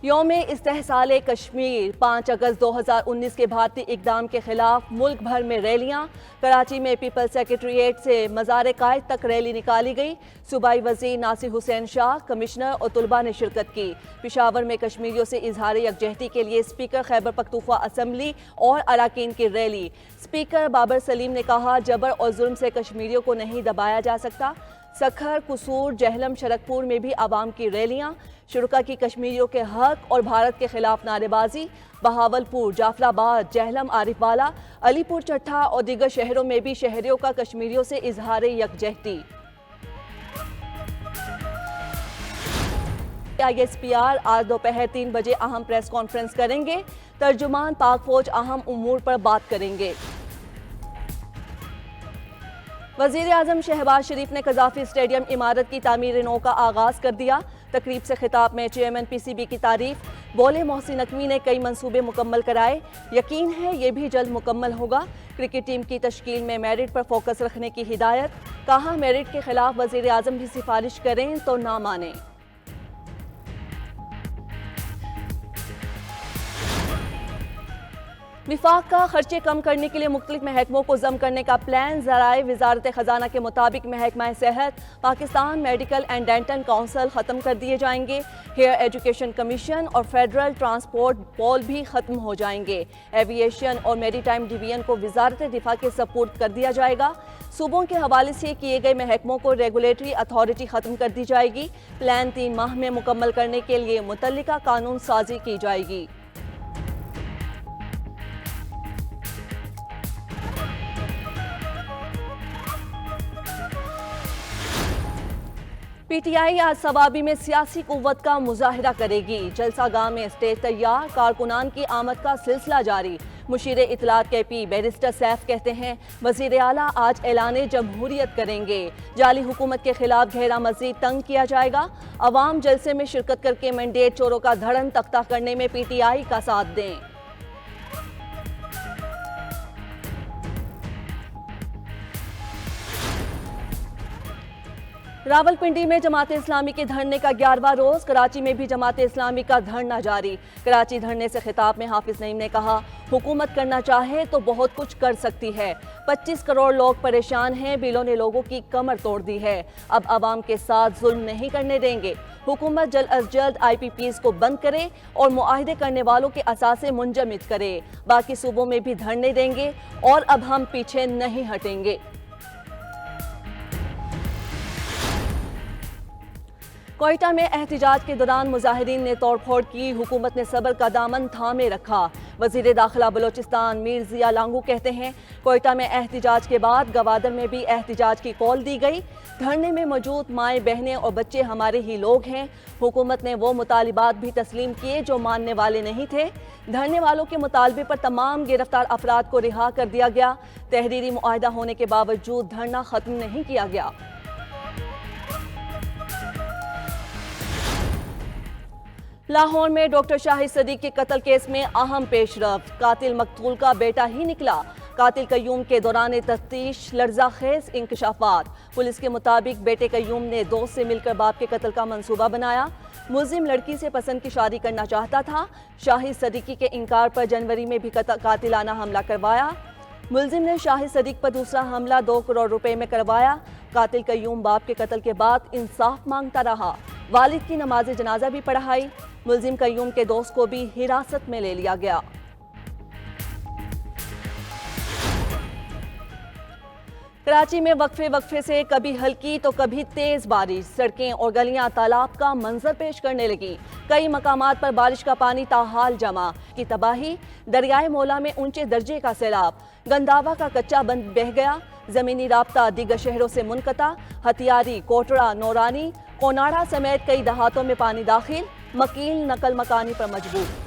یوم استحصال کشمیر 5 اگست 2019 کے بھارتی اقدام کے خلاف ملک بھر میں ریلیاں۔ کراچی میں پیپل سیکریٹریٹ سے مزار قائد تک ریلی نکالی گئی۔ صوبائی وزیر ناصر حسین شاہ، کمشنر اور طلباء نے شرکت کی۔ پشاور میں کشمیریوں سے اظہار یکجہتی کے لیے اسپیکر خیبر پختونخوا اسمبلی اور اراکین کی ریلی۔ اسپیکر بابر سلیم نے کہا، جبر اور ظلم سے کشمیریوں کو نہیں دبایا جا سکتا۔ سکھر، قصور، جہلم، شرکپور میں بھی عوام کی ریلیاں۔ شرکا کی کشمیریوں کے حق اور بھارت کے خلاف نعرے بازی۔ بہاولپور، جعفر آباد، جہلم، عارف والا، علی پور چٹھا اور دیگر شہروں میں بھی شہریوں کا کشمیریوں سے اظہار یکجہتی۔ ISPR آج دوپہر 3 بجے اہم پریس کانفرنس کریں گے۔ ترجمان پاک فوج اہم امور پر بات کریں گے۔ وزیر اعظم شہباز شریف نے قذافی اسٹیڈیم عمارت کی تعمیر نو کا آغاز کر دیا۔ تقریب سے خطاب میں چیئرمین PCB کی تعریف۔ بولے، محسن نقوی نے کئی منصوبے مکمل کرائے، یقین ہے یہ بھی جلد مکمل ہوگا۔ کرکٹ ٹیم کی تشکیل میں میرٹ پر فوکس رکھنے کی ہدایت۔ کہا، میرٹ کے خلاف وزیر اعظم بھی سفارش کریں تو نہ مانیں۔ وفاق کا خرچے کم کرنے کے لیے مختلف محکموں کو ضم کرنے کا پلان۔ ذرائع وزارت خزانہ کے مطابق محکمہ صحت، Pakistan medical and dental council ختم کر دیے جائیں گے۔ ہائر ایجوکیشن کمیشن اور فیڈرل ٹرانسپورٹ بول بھی ختم ہو جائیں گے۔ ایوییشن اور میری ٹائم ڈویژن کو وزارت دفاع کے سپرد کر دیا جائے گا۔ صوبوں کے حوالے سے کیے گئے محکموں کو ریگولیٹری اتھارٹی ختم کر دی جائے گی۔ پلان 3 ماہ میں مکمل کرنے کے لیے متعلقہ قانون سازی کی جائے گی۔ PTI آج صوابی میں سیاسی قوت کا مظاہرہ کرے گی۔ جلسہ گاہ میں اسٹیج تیار، کارکنان کی آمد کا سلسلہ جاری۔ مشیر اطلاعات KP بیرسٹر سیف کہتے ہیں، وزیر اعلیٰ آج اعلان جمہوریت کریں گے۔ جعلی حکومت کے خلاف گھیرا مزید تنگ کیا جائے گا۔ عوام جلسے میں شرکت کر کے مینڈیٹ چوروں کا دھڑن تختہ کرنے میں PTI کا ساتھ دیں۔ راولپنڈی میں جماعت اسلامی کے دھرنے کا 11واں روز۔ کراچی میں بھی جماعت اسلامی کا دھرنا جاری۔ کراچی دھرنے سے خطاب میں حافظ نعیم نے کہا، حکومت کرنا چاہے تو بہت کچھ کر سکتی ہے۔ 25 کروڑ لوگ پریشان ہیں، بلوں نے لوگوں کی کمر توڑ دی ہے۔ اب عوام کے ساتھ ظلم نہیں کرنے دیں گے۔ حکومت جلد از جلد IPPs کو بند کرے اور معاہدے کرنے والوں کے اثاثے منجمد کرے۔ باقی صوبوں میں بھی دھرنے دیں گے اور اب ہم پیچھے نہیں ہٹیں گے۔ کوئٹہ میں احتجاج کے دوران مظاہرین نے توڑ پھوڑ کی، حکومت نے صبر کا دامن تھامے رکھا۔ وزیر داخلہ بلوچستان میر ضیاء لانگو کہتے ہیں، کوئٹہ میں احتجاج کے بعد گوادر میں بھی احتجاج کی کال دی گئی۔ دھرنے میں موجود مائیں بہنیں اور بچے ہمارے ہی لوگ ہیں۔ حکومت نے وہ مطالبات بھی تسلیم کیے جو ماننے والے نہیں تھے۔ دھرنے والوں کے مطالبے پر تمام گرفتار افراد کو رہا کر دیا گیا۔ تحریری معاہدہ ہونے کے باوجود دھرنا ختم نہیں کیا گیا۔ لاہور میں ڈاکٹر شاہد صدیق کے قتل کیس میں اہم پیش رفت۔ قاتل مقتول کا بیٹا ہی نکلا۔ قاتل قیوم کے دوران تفتیش لرزہ خیز انکشافات۔ پولیس کے مطابق بیٹے قیوم نے دوست سے مل کر باپ کے قتل کا منصوبہ بنایا۔ ملزم لڑکی سے پسند کی شادی کرنا چاہتا تھا۔ شاہد صدیقی کے انکار پر جنوری میں بھی قاتلانہ حملہ کروایا۔ ملزم نے شاہد صدیق پر دوسرا حملہ 2 کروڑ روپے میں کروایا۔ قاتل قیوم باپ کے قتل کے بعد انصاف مانگتا رہا۔ والد کی نماز جنازہ بھی پڑھائی۔ ملزم قیوم کے دوست کو بھی حراست میں لے لیا گیا۔ کراچی میں وقفے سے کبھی ہلکی تو کبھی تیز بارش، سڑکیں اور گلیاں تالاب کا منظر پیش کرنے لگی۔ کئی مقامات پر بارش کا پانی تاحال جمع کی تباہی، دریائے مولا میں اونچے درجے کا سیلاب، گنداوا کا کچا بند بہہ گیا، زمینی رابطہ دیگر شہروں سے منقطع، ہتھیاری، کوٹڑا، نورانی، کوناڑا سمیت کئی دیہاتوں میں پانی داخل، مکیل نقل مکانی پر مجبور۔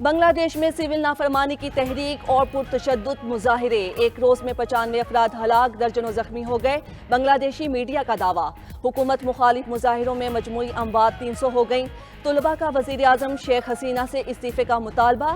بنگلہ دیش میں سول نافرمانی کی تحریک اور پرتشدد مظاہرے، ایک روز میں 95 افراد ہلاک، درجنوں زخمی ہو گئے، بنگلہ دیشی میڈیا کا دعویٰ۔ حکومت مخالف مظاہروں میں مجموعی اموات 300 ہو گئیں۔ طلباء کا وزیر اعظم شیخ حسینہ سے استعفے کا مطالبہ۔